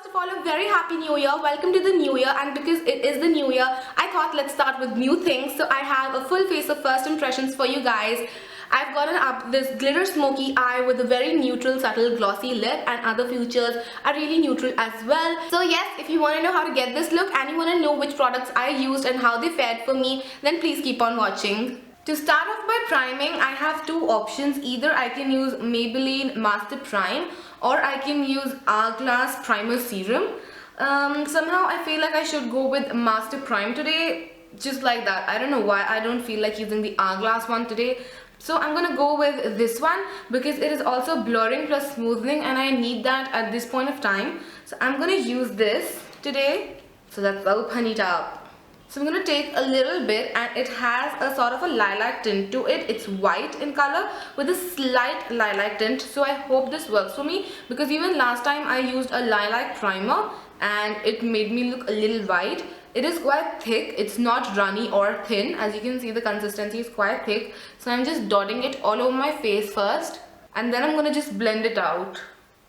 of all, a very happy new year. Welcome to the new year, and because it is the new year, I thought let's start with new things. So I have a full face of first impressions for you guys. I've gotten up this glitter smoky eye with a very neutral, subtle, glossy lip, and other features are really neutral as well. So yes, if you want to know how to get this look and you want to know which products I used and how they fared for me, then please keep on watching. To start off by priming, I have two options. Either I can use Maybelline Master Prime or I can use Hourglass Primer Serum. Somehow I feel like I should go with Master Prime today, just like that. I don't know why I don't feel like using the Hourglass one today. So I'm gonna go with this one because it is also blurring plus smoothing and I need that at this point of time. So I'm gonna use this today. So let's open it up. So I'm going to take a little bit, and it has a sort of a lilac tint to it. It's white in color with a slight lilac tint. So I hope this works for me, because even last time I used a lilac primer and it made me look a little white. It is quite thick. It's not runny or thin. As you can see, the consistency is quite thick. So I'm just dotting it all over my face first, and then I'm going to just blend it out.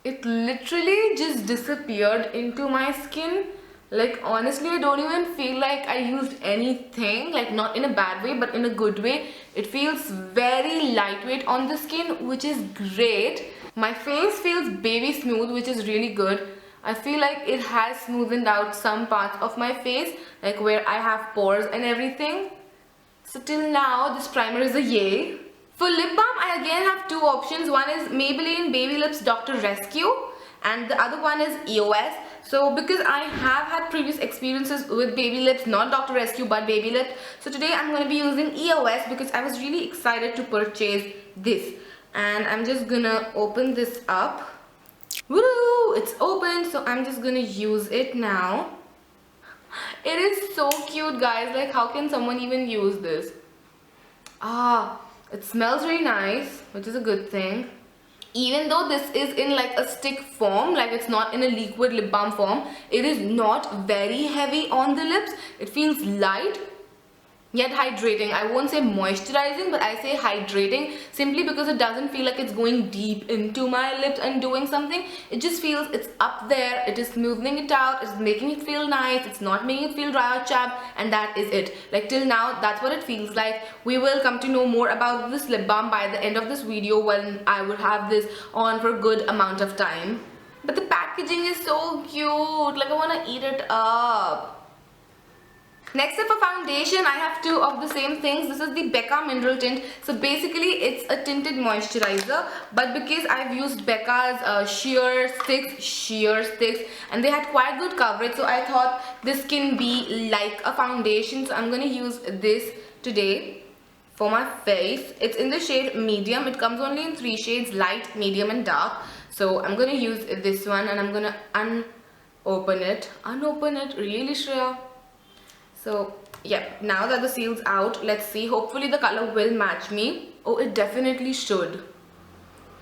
It literally just disappeared into my skin. Like, honestly, I don't even feel like I used anything, like not in a bad way but in a good way. It feels very lightweight on the skin, which is great. My face feels baby smooth, which is really good. I feel like it has smoothened out some parts of my face, like where I have pores and everything. So till now, this primer is a yay. For lip balm, I again have two options. One is Maybelline Baby Lips Dr. Rescue and the other one is EOS. So because I have had previous experiences with baby lips, not Dr. Rescue but baby lips, so today I'm going to be using EOS because I was really excited to purchase this. And I'm just gonna open this up. Woo! It's open, so I'm just gonna use it now. It is so cute, guys. Like, how can someone even use this? It smells really nice, which is a good thing. Even though this is in like a stick form, like it's not in a liquid lip balm form, it is not very heavy on the lips. It feels light yet hydrating. I won't say moisturizing, but I say hydrating, simply because it doesn't feel like it's going deep into my lips and doing something. It just feels it's up there, it is smoothing it out, it's making it feel nice, it's not making it feel dry or chapped, and that is it. Like, till now, that's what it feels like. We will come to know more about this lip balm by the end of this video, when I would have this on for a good amount of time. But the packaging is so cute, like I want to eat it up. Next up for foundation, I have two of the same things. This is the Becca Mineral Tint. So basically it's a tinted moisturizer, but because I've used Becca's sheer sticks and they had quite good coverage, so I thought this can be like a foundation. So I'm going to use this today for my face. It's in the shade medium. It comes only in 3 shades: light, medium and dark. So I'm going to use this one and I'm going to unopen it. Unopen it? Really, Shreya? So yeah, now that the seal's out, let's see. Hopefully the color will match me. Oh, it definitely should.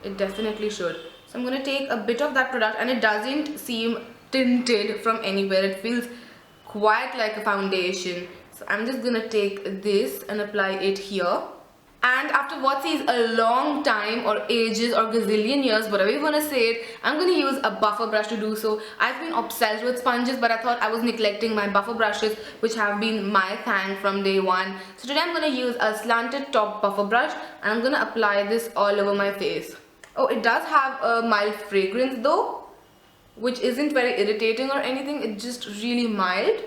It definitely should. So I'm going to take a bit of that product, and it doesn't seem tinted from anywhere. It feels quite like a foundation. So I'm just going to take this and apply it here. And after what seems a long time or ages or gazillion years, whatever you want to say it, I'm going to use a buffer brush to do so. I've been obsessed with sponges, but I thought I was neglecting my buffer brushes, which have been my thing from day one. So today I'm going to use a slanted top buffer brush, and I'm going to apply this all over my face. Oh, it does have a mild fragrance though, which isn't very irritating or anything. It's just really mild.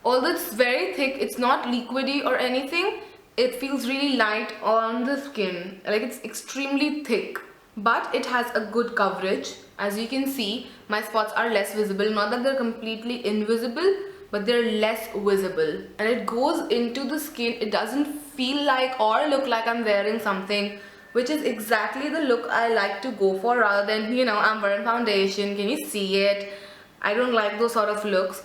Although it's very thick, it's not liquidy or anything. It feels really light on the skin, like it's extremely thick, but it has a good coverage. As you can see, my spots are less visible. Not that they're completely invisible, but they're less visible, and it goes into the skin. It doesn't feel like or look like I'm wearing something, which is exactly the look I like to go for, rather than, you know, I'm wearing foundation. Can you see it? I don't like those sort of looks.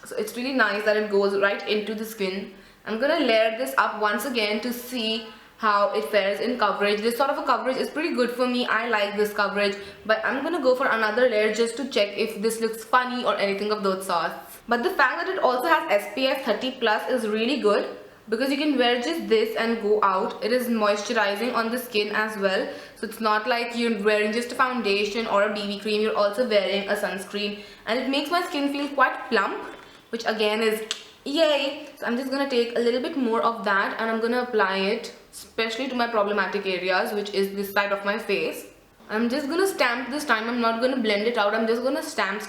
So it's really nice that it goes right into the skin. I'm gonna layer this up once again to see how it fares in coverage. This sort of a coverage is pretty good for me. I like this coverage, but I'm gonna go for another layer just to check if this looks funny or anything of those sorts. But the fact that it also has SPF 30+ is really good. because you can wear just this and go out. It is moisturizing on the skin as well, so it's not like you're wearing just a foundation or a BB cream, you're also wearing a sunscreen, and it makes my skin feel quite plump, which again is yay. So I'm just gonna take a little bit more of that and I'm gonna apply it especially to my problematic areas, which is this side of my face. I'm just gonna stamp this time. I'm not gonna blend it out. I'm just gonna stamp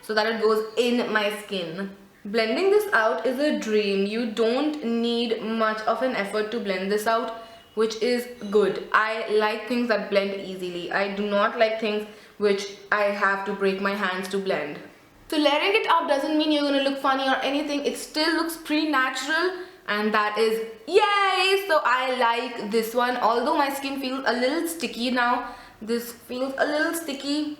so that it goes in my skin. Blending this out is a dream. You don't need much of an effort to blend this out, which is good. I like things that blend easily. I do not like things which I have to break my hands to blend. So layering it up doesn't mean you're gonna look funny or anything. It still looks pretty natural, and that is yay. So I like this one. Although my skin feels a little sticky now, this feels a little sticky,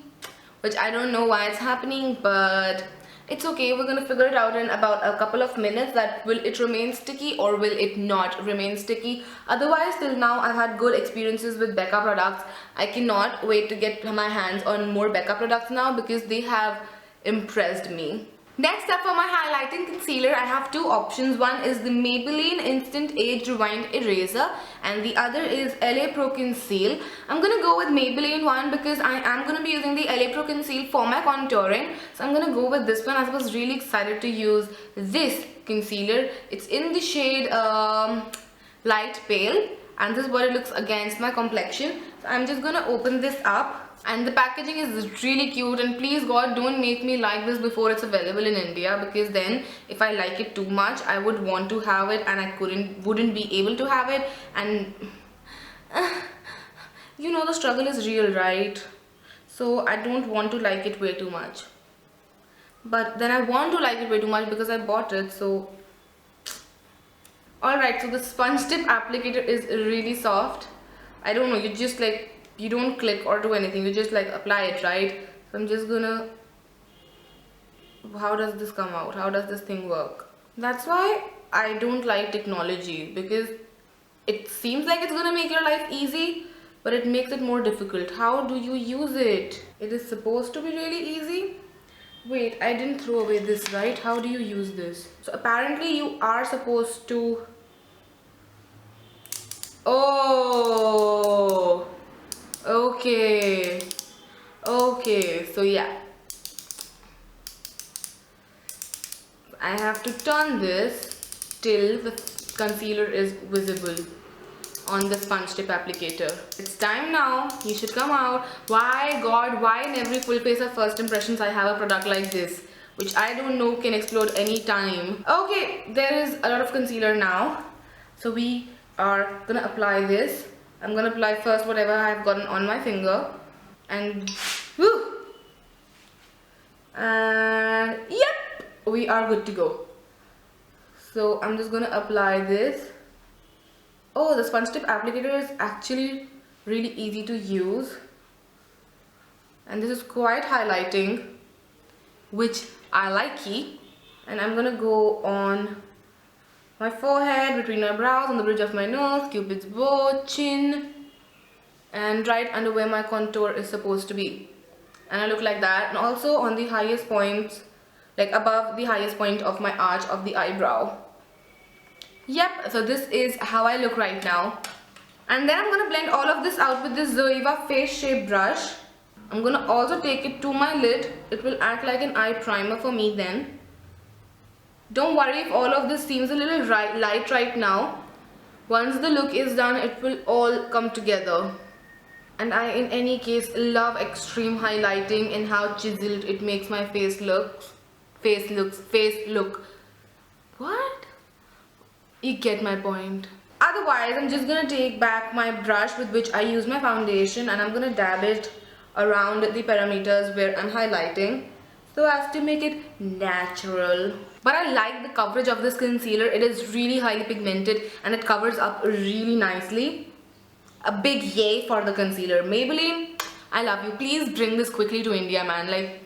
which I don't know why it's happening, but it's okay. We're gonna figure it out in about a couple of minutes, that will it remain sticky or will it not remain sticky. Otherwise, till now I've had good experiences with Becca products. I cannot wait to get my hands on more Becca products now because they have impressed me. Next up, for my highlighting concealer, I have two options. One is the Maybelline Instant Age Rewind Eraser and the other is LA Pro Conceal. I'm gonna go with Maybelline one because I am gonna be using the LA Pro Conceal for my contouring. So I'm gonna go with this one. I was really excited to use this concealer. It's in the shade Light Pale, and this is what it looks against my complexion. So I'm just gonna open this up. And the packaging is really cute, and please God, don't make me like this before it's available in India, because then if I like it too much I would want to have it and I wouldn't be able to have it, and you know the struggle is real, right? So I don't want to like it way too much, but then I want to like it way too much because I bought it. So alright, so the sponge tip applicator is really soft. I don't know, you just like, you don't click or do anything, you just like apply it, right? So I'm just gonna, how does this come out? How does this thing work? That's why I don't like technology, because it seems like it's gonna make your life easy, but it makes it more difficult. How do you use it? It is supposed to be really easy. Wait, I didn't throw away this, right? How do you use this? So apparently you are supposed to, oh, okay, so yeah, I have to turn this till the concealer is visible on the sponge tip applicator. It's time now, you should come out. Why God, why in every full face of first impressions I have a product like this, which I don't know can explode any time. Okay, there is a lot of concealer now, so we are gonna apply this. I'm gonna apply first whatever I've gotten on my finger, and whoo, and yep, we are good to go. So I'm just gonna apply this. Oh, the sponge tip applicator is actually really easy to use, and this is quite highlighting, which I like. And I'm gonna go on my forehead, between my brows, on the bridge of my nose, cupid's bow, chin, and right under where my contour is supposed to be. And I look like that, and also on the highest points, like above the highest point of my arch of the eyebrow. Yep, so this is how I look right now. And then I'm gonna blend all of this out with this Zoeva face shape brush. I'm gonna also take it to my lid. It will act like an eye primer for me then. Don't worry if all of this seems a little light right now. Once the look is done, it will all come together. And I, in any case, love extreme highlighting and how chiseled it makes my face look. What? You get my point. Otherwise, I'm just gonna take back my brush with which I use my foundation, and I'm gonna dab it around the parameters where I'm highlighting, so as to make it natural. But I like the coverage of this concealer. It is really highly pigmented and it covers up really nicely. A big yay for the concealer. Maybelline, I love you. Please bring this quickly to India, man. Like,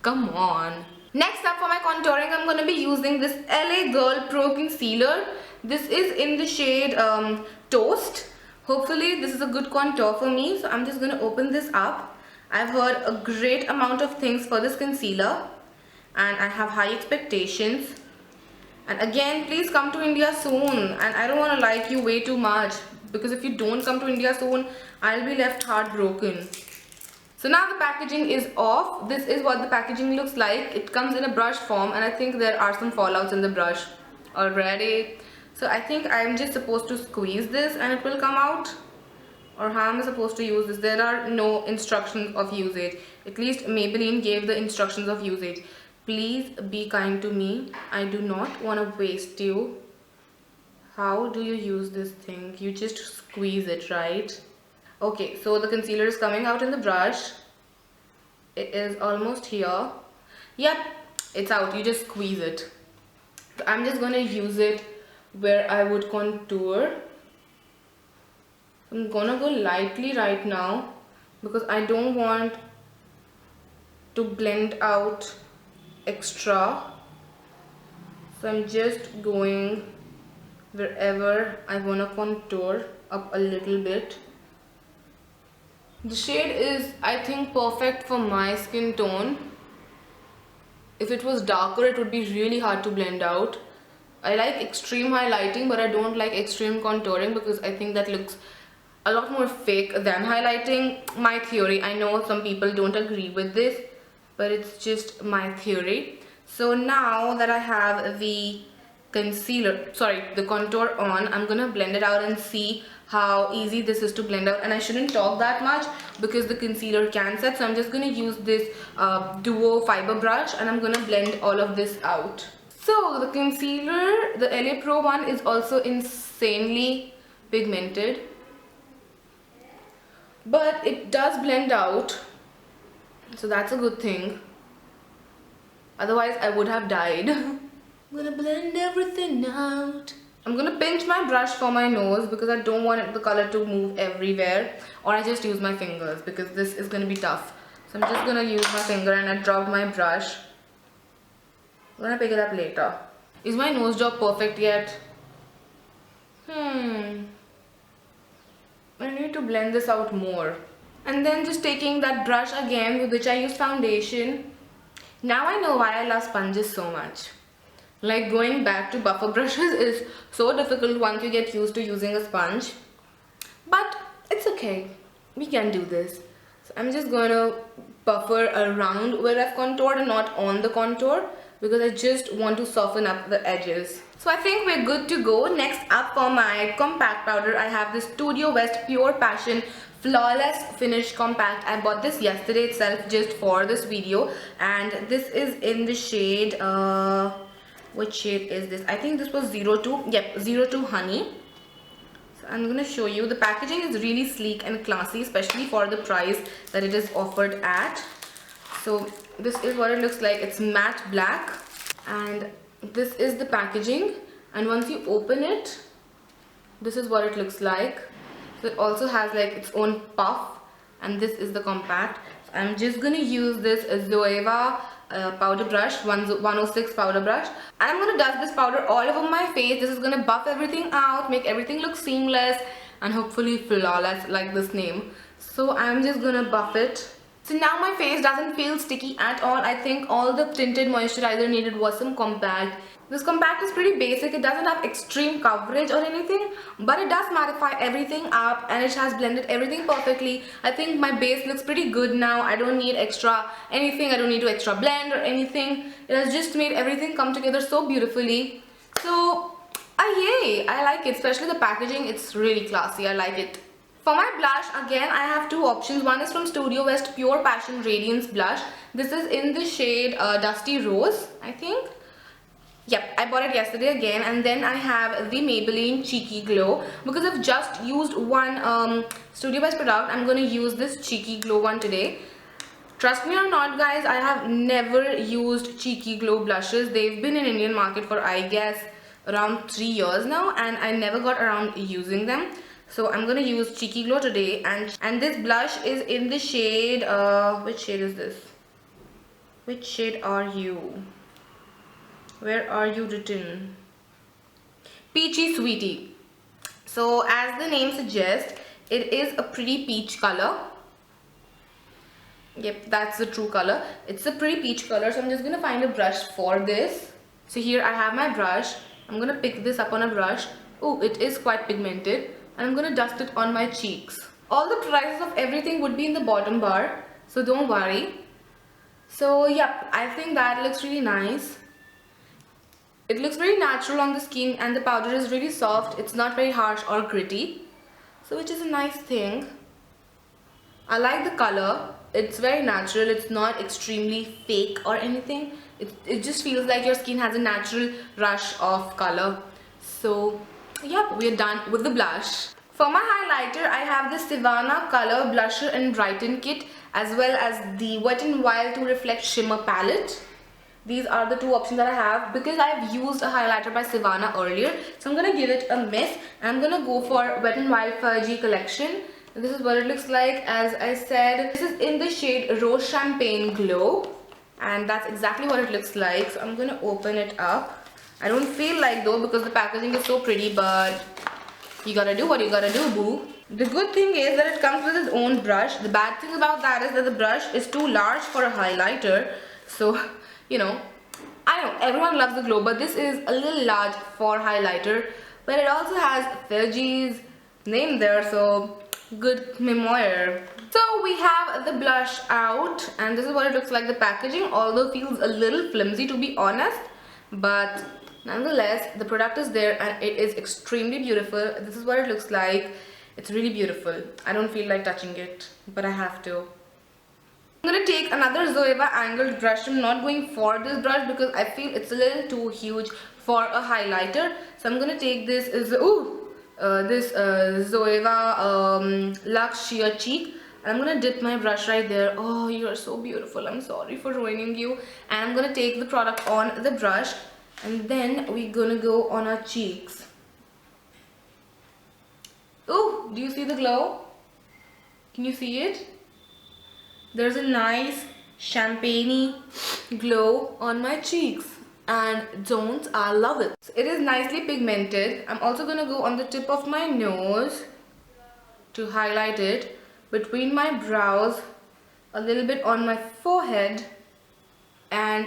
come on. Next up, for my contouring, I'm going to be using this LA Girl Pro Concealer. This is in the shade Toast. Hopefully this is a good contour for me. So I'm just going to open this up. I've heard a great amount of things for this concealer, and I have high expectations. And again, please come to India soon, and I don't want to like you way too much, because if you don't come to India soon, I'll be left heartbroken. So now the packaging is off. This is what the packaging looks like. It comes in a brush form, and I think there are some fallouts in the brush already. So I think I'm just supposed to squeeze this and it will come out. Or how am I supposed to use this? There are no instructions of usage. At least Maybelline gave the instructions of usage. Please be kind to me. I do not want to waste you. How do you use this thing? You just squeeze it, right? Okay, so the concealer is coming out in the brush. It is almost here. Yep, it's out. You just squeeze it. So I'm just going to use it where I would contour. I'm gonna go lightly right now because I don't want to blend out extra. So I'm just going wherever I wanna contour up a little bit. The shade is, I think, perfect for my skin tone. If it was darker, it would be really hard to blend out. I like extreme highlighting, but I don't like extreme contouring because I think that looks a lot more fake than highlighting. My theory. I know some people don't agree with this, but it's just my theory. So now that I have the the contour on, I'm gonna blend it out and see how easy this is to blend out. And I shouldn't talk that much because the concealer can set, so I'm just gonna use this duo fiber brush and I'm gonna blend all of this out. So the concealer, the LA Pro one, is also insanely pigmented, but it does blend out, so that's a good thing. Otherwise I would have died. I'm gonna blend everything out. I'm gonna pinch my brush for my nose because I don't want the color to move everywhere, or I just use my fingers because this is gonna be tough. So I'm just gonna use my finger and I dropped my brush. I'm gonna pick it up later. Is my nose job perfect yet? I need to blend this out more. And then just taking that brush again with which I use foundation. Now I know why I love sponges so much. Like, going back to buffer brushes is so difficult once you get used to using a sponge. But it's okay. We can do this. So I'm just going to buffer around where I've contoured and not on the contour, because I just want to soften up the edges. So I think we're good to go. Next up, for my compact powder, I have this Studiowest Pure Passion Flawless Finish Compact. I bought this yesterday itself just for this video, and this is in the shade, which shade is this? I think this was 02. Yep, 02 Honey. So I'm gonna show you. The packaging is really sleek and classy, especially for the price that it is offered at. So this is what it looks like. It's matte black, and this is the packaging, and once you open it, this is what it looks like. So it also has like its own puff, and this is the compact. So I'm just gonna use this Zoeva powder brush, 106 powder brush. I'm gonna dust this powder all over my face. This is gonna buff everything out, make everything look seamless and hopefully flawless like this name. So I'm just gonna buff it. So now my face doesn't feel sticky at all. I think all the tinted moisturizer needed was some compact. This compact is pretty basic. It doesn't have extreme coverage or anything, but it does mattify everything up, and it has blended everything perfectly. I think my base looks pretty good now. I don't need extra anything. I don't need to extra blend or anything. It has just made everything come together so beautifully. So yay, I like it, especially the packaging. It's really classy. I like it. For my blush, again, I have two options. One is from Studiowest Pure Passion Radiance Blush. This is in the shade Dusty Rose, I think. Yep, I bought it yesterday again. And then I have the Maybelline Cheeky Glow. Because I've just used one Studiowest product, I'm going to use this Cheeky Glow one today. Trust me or not, guys, I have never used Cheeky Glow blushes. They've been in Indian market for, I guess, around 3 years now, and I never got around using them. So I'm gonna use Cheeky Glow today, and this blush is in the shade, which shade is this? Which shade are you? Where are you written? Peachy Sweety. So as the name suggests, it is a pretty peach color. Yep, that's the true color. It's a pretty peach color, so I'm just gonna find a brush for this. So here I have my brush. I'm gonna pick this up on a brush. Oh, it is quite pigmented. And I'm gonna dust it on my cheeks. All the prices of everything would be in the bottom bar, so don't worry. So yep, I think that looks really nice. It looks very natural on the skin and the powder is really soft. It's not very harsh or gritty. So which is a nice thing. I like the color. It's very natural. It's not extremely fake or anything. It just feels like your skin has a natural rush of color. So yep, we're done with the blush. For my highlighter, I have the Savannah Color Blusher and Brighten Kit as well as the Wet n Wild to Reflect Shimmer Palette. These are the two options that I have because I've used a highlighter by Savannah earlier. So I'm going to give it a miss. I'm going to go for Wet n Wild Fudgy Collection. This is what it looks like. As I said, this is in the shade Rose Champagne Glow. And that's exactly what it looks like. So I'm going to open it up. I don't feel like though because the packaging is so pretty, but you gotta do what you gotta do, boo. The good thing is that it comes with its own brush. The bad thing about that is that the brush is too large for a highlighter. So, you know, I know everyone loves the glow, but this is a little large for highlighter. But it also has Fergie's name there, so good memoir. So we have the blush out, and this is what it looks like. The packaging, although feels a little flimsy to be honest, but nonetheless, the product is there and it is extremely beautiful. This is what it looks like. It's really beautiful. I don't feel like touching it, but I have to. I'm going to take another Zoeva angled brush. I'm not going for this brush because I feel it's a little too huge for a highlighter. So I'm going to take this Zoeva Luxe Sheer Cheek. And I'm going to dip my brush right there. Oh, you are so beautiful. I'm sorry for ruining you. And I'm going to take the product on the brush. And then we're gonna go on our cheeks. Oh, do you see the glow? Can you see it? There's a nice champagne-y glow on my cheeks. And don't I love it. So it is nicely pigmented. I'm also gonna go on the tip of my nose to highlight it, between my brows, a little bit on my forehead, and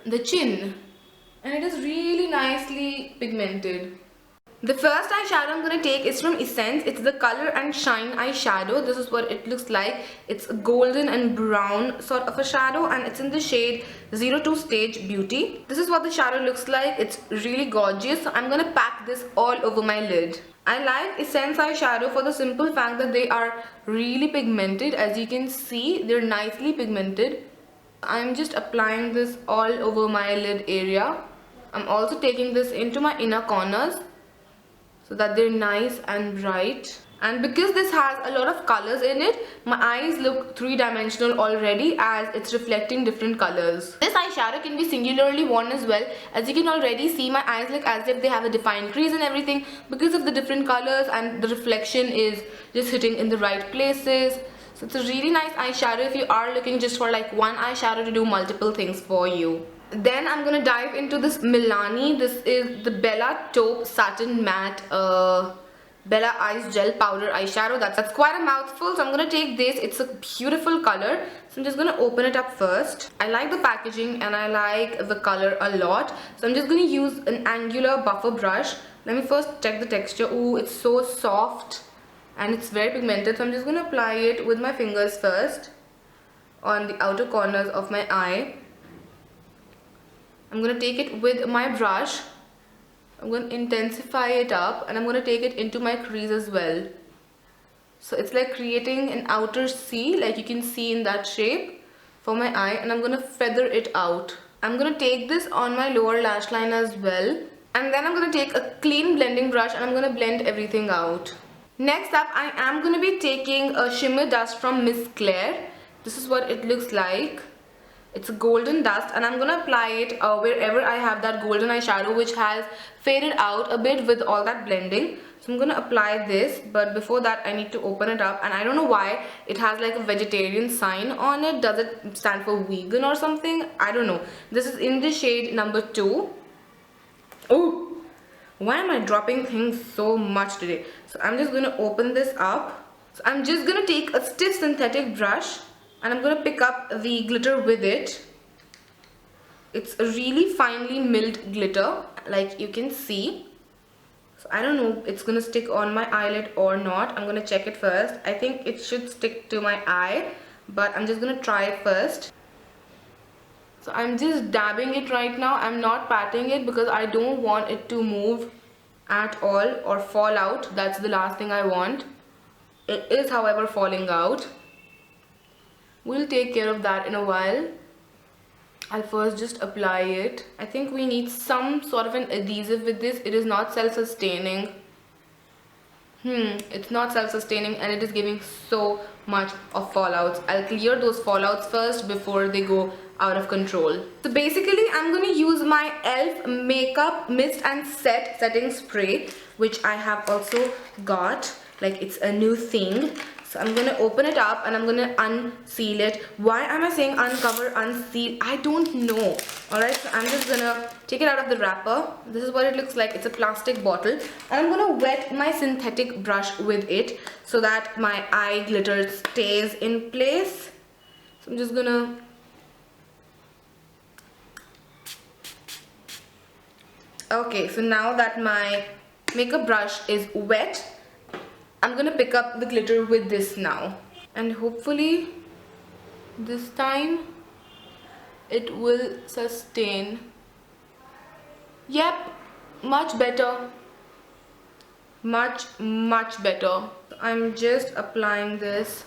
the chin. And it is really nicely pigmented. The first eyeshadow I'm going to take is from Essence. It's the Color and Shine eyeshadow. This is what it looks like. It's a golden and brown sort of a shadow, and it's in the shade 02 Stage Beauty. This is what the shadow looks like. It's really gorgeous. So I'm going to pack this all over my lid. I like Essence eyeshadow for the simple fact that they are really pigmented. As you can see, they're nicely pigmented. I'm just applying this all over my lid area. I'm also taking this into my inner corners so that they're nice and bright. And because this has a lot of colors in it, my eyes look three-dimensional already as it's reflecting different colors. This eyeshadow can be singularly worn as well. As you can already see, my eyes look as if they have a defined crease and everything because of the different colors, and the reflection is just hitting in the right places. So it's a really nice eyeshadow if you are looking just for like one eyeshadow to do multiple things for you. Then I'm gonna dive into this Milani. This is the Bella Taupe Satin Matte Bella Eyes Gel Powder Eyeshadow. That's quite a mouthful, so I'm gonna take this. It's a beautiful color, so I'm just gonna open it up first. I like the packaging and I like the color a lot, so I'm just gonna use an angular buffer brush. Let me first check the texture. Ooh, it's so soft and it's very pigmented, so I'm just gonna apply it with my fingers first on the outer corners of my eye. I'm going to take it with my brush. I'm going to intensify it up, and I'm going to take it into my crease as well. So it's like creating an outer C, like you can see in that shape for my eye, and I'm going to feather it out. I'm going to take this on my lower lash line as well, and then I'm going to take a clean blending brush and I'm going to blend everything out. Next up, I am going to be taking a shimmer dust from Miss Claire. This is what it looks like. It's a golden dust, and I'm gonna apply it wherever I have that golden eyeshadow which has faded out a bit with all that blending. So I'm gonna apply this, but before that I need to open it up, and I don't know why it has like a vegetarian sign on it. Does it stand for vegan or something? I don't know. This is in the shade number 2. Oh, why am I dropping things so much today? So I'm just gonna open this up. So I'm just gonna take a stiff synthetic brush, and I'm going to pick up the glitter with it. It's a really finely milled glitter, like you can see. So I don't know it's gonna stick on my eyelid or not. I'm gonna check it first. I think it should stick to my eye, but I'm just gonna try it first. So I'm just dabbing it right now. I'm not patting it because I don't want it to move at all or fall out. That's the last thing I want. It is, however, falling out. We'll take care of that in a while. I'll first just apply it. I think we need some sort of an adhesive with this. It is not self-sustaining. It's not self-sustaining and it is giving so much of fallouts. I'll clear those fallouts first before they go out of control. So basically I'm going to use my e.l.f. makeup mist and set setting spray, which I have also got, like it's a new thing. So I'm going to open it up and I'm going to unseal it. Why am I saying uncover, unseal? I don't know. Alright, so I'm just going to take it out of the wrapper. This is what it looks like. It's a plastic bottle. And I'm going to wet my synthetic brush with it so that my eye glitter stays in place. So I'm just going to... Okay, so now that my makeup brush is wet, I'm gonna pick up the glitter with this now, and hopefully this time it will sustain. Yep, much better, much better. I'm just applying this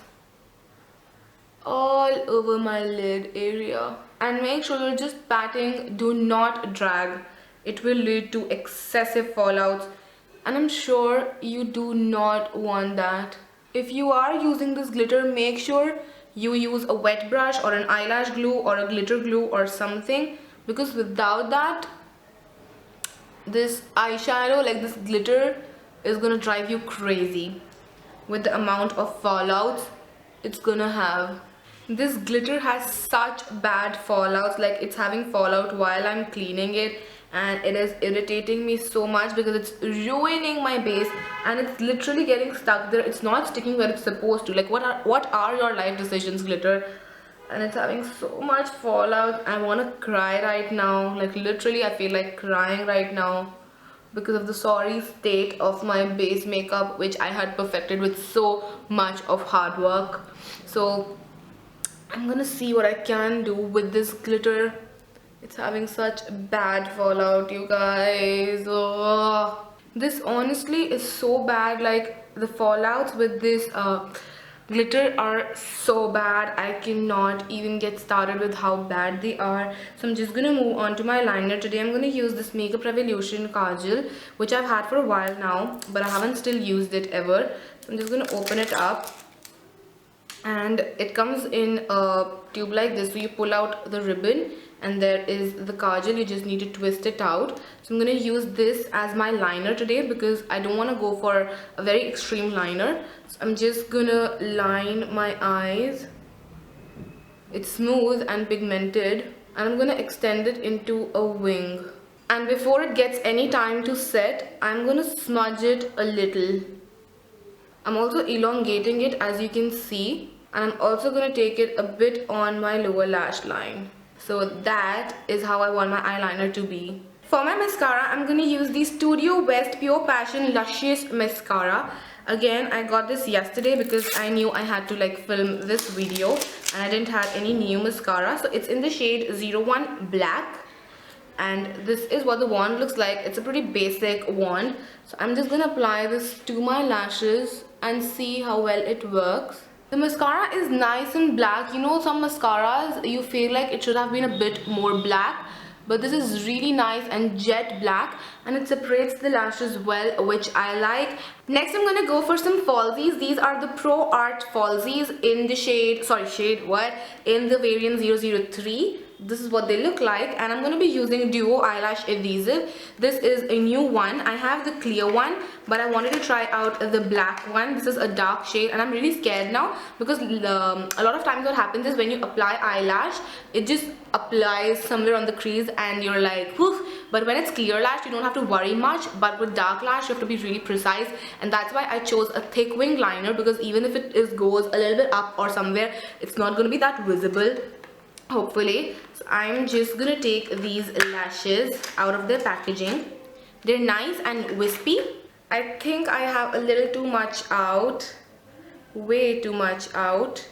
all over my lid area, and make sure you're just patting, do not drag. It will lead to excessive fallouts, and I'm sure you do not want that. If you are using this glitter, make sure you use a wet brush or an eyelash glue or a glitter glue or something, because without that, this eyeshadow, like this glitter, is gonna drive you crazy with the amount of fallouts it's gonna have. This glitter has such bad fallouts, like it's having fallout while I'm cleaning it, and it is irritating me so much because it's ruining my base and it's literally getting stuck there. It's not sticking where it's supposed to. Like what are your life decisions, glitter? And it's having so much fallout. I want to cry right now. Like literally I feel like crying right now because of the sorry state of my base makeup, which I had perfected with so much of hard work. So I'm gonna see what I can do with this glitter. It's having such bad fallout, you guys. Oh. This honestly is so bad. Like the fallouts with this glitter are so bad. I cannot even get started with how bad they are. So I'm just gonna move on to my liner. Today I'm gonna use this Makeup Revolution kajal, which I've had for a while now, but I haven't still used it ever. So I'm just gonna open it up, and it comes in a tube like this. So you pull out the ribbon and there is the kajal. You just need to twist it out. So I'm going to use this as my liner today because I don't want to go for a very extreme liner. So I'm just going to line my eyes. It's smooth and pigmented, and I'm going to extend it into a wing. And before it gets any time to set, I'm going to smudge it a little. I'm also elongating it, as you can see, and I'm also going to take it a bit on my lower lash line. So that is how I want my eyeliner to be. For my mascara, I'm going to use the Studiowest Pure Passion Luscious Mascara. Again, I got this yesterday because I knew I had to like film this video and I didn't have any new mascara. So it's in the shade 01 Black. And this is what the wand looks like. It's a pretty basic wand. So I'm just going to apply this to my lashes and see how well it works. The mascara is nice and black. You know, some mascaras you feel like it should have been a bit more black, but this is really nice and jet black, and it separates the lashes well, which I like. Next I'm gonna go for some falsies. These are the Pro-Arte falsies in the in the variant 003. This is what they look like, and I'm going to be using Duo Eyelash Adhesive. This is a new one. I have the clear one, but I wanted to try out the black one. This is a dark shade, and I'm really scared now because a lot of times what happens is when you apply eyelash, it just applies somewhere on the crease and you're like, whew. But when it's clear lash, you don't have to worry much, but with dark lash, you have to be really precise, and that's why I chose a thick wing liner, because even if it goes a little bit up or somewhere, it's not going to be that visible. hopefully. So I'm just gonna take these lashes out of their packaging. They're nice and wispy. I think I have a little too much out, way too much out.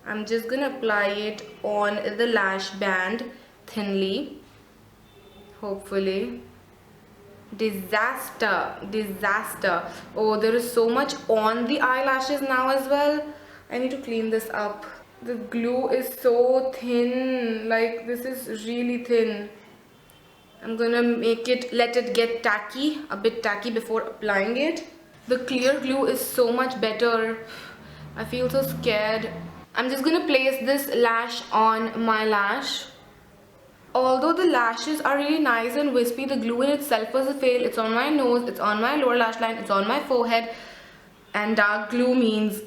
I'm just gonna apply it on the lash band thinly, hopefully. Disaster, disaster. Oh, there is so much on the eyelashes now as well. I need to clean this up. The glue is so thin, like this is really thin. I'm gonna let it get tacky, a bit tacky before applying it. The clear glue is so much better. I feel so scared. I'm just gonna place this lash on my lash. Although the lashes are really nice and wispy, the glue in itself was a fail. It's on my nose, it's on my lower lash line, it's on my forehead, and dark glue means.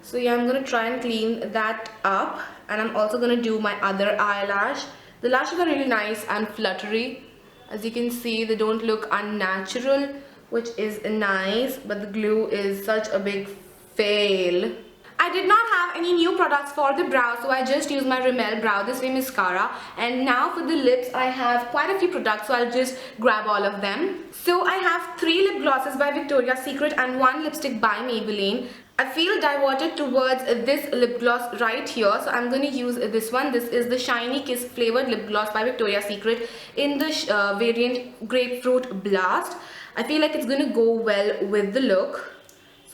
So yeah, I'm gonna try and clean that up, and I'm also gonna do my other eyelash. The lashes are really nice and fluttery. As you can see, they don't look unnatural, which is nice, but the glue is such a big fail. I did not have any new products for the brow, so I just used my Rimmel Brow This Way mascara. And now for the lips, I have quite a few products, so I'll just grab all of them. So I have 3 lip glosses by Victoria's Secret and 1 lipstick by Maybelline. I feel diverted towards this lip gloss right here, so I'm going to use this one. This is the Shiny Kiss flavored lip gloss by Victoria's Secret in the variant Grapefruit Blast. I feel like it's going to go well with the look.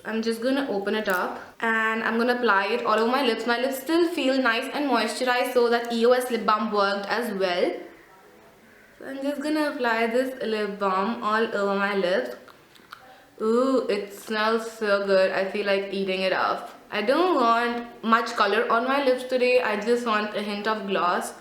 I'm just gonna open it up and I'm gonna apply it all over my lips. My lips still feel nice and moisturized, so that EOS lip balm worked as well. So I'm just gonna apply this lip balm all over my lips. Ooh, it smells so good. I feel like eating it up. I don't want much color on my lips today. I just want a hint of gloss,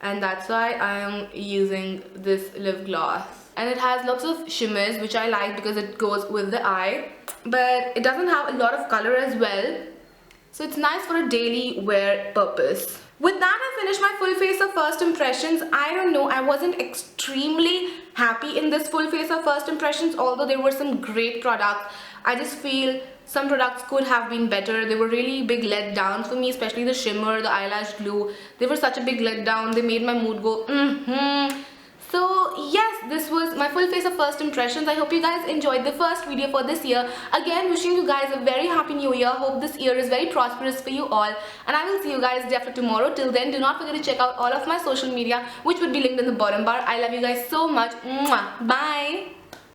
and that's why I am using this lip gloss. And it has lots of shimmers, which I like because it goes with the eye, but it doesn't have a lot of color as well, so it's nice for a daily wear purpose. With that, I finished my full face of first impressions. I don't know, I wasn't extremely happy in this full face of first impressions, although there were some great products. I just feel some products could have been better. They were really big letdowns for me, especially the shimmer, the eyelash glue. They were such a big letdown. They made my mood go So yes, this was my full face of first impressions. I hope you guys enjoyed the first video for this year. Again, wishing you guys a very happy new year. Hope this year is very prosperous for you all. And I will see you guys day after tomorrow. Till then, do not forget to check out all of my social media, which would be linked in the bottom bar. I love you guys so much. Mwah. Bye.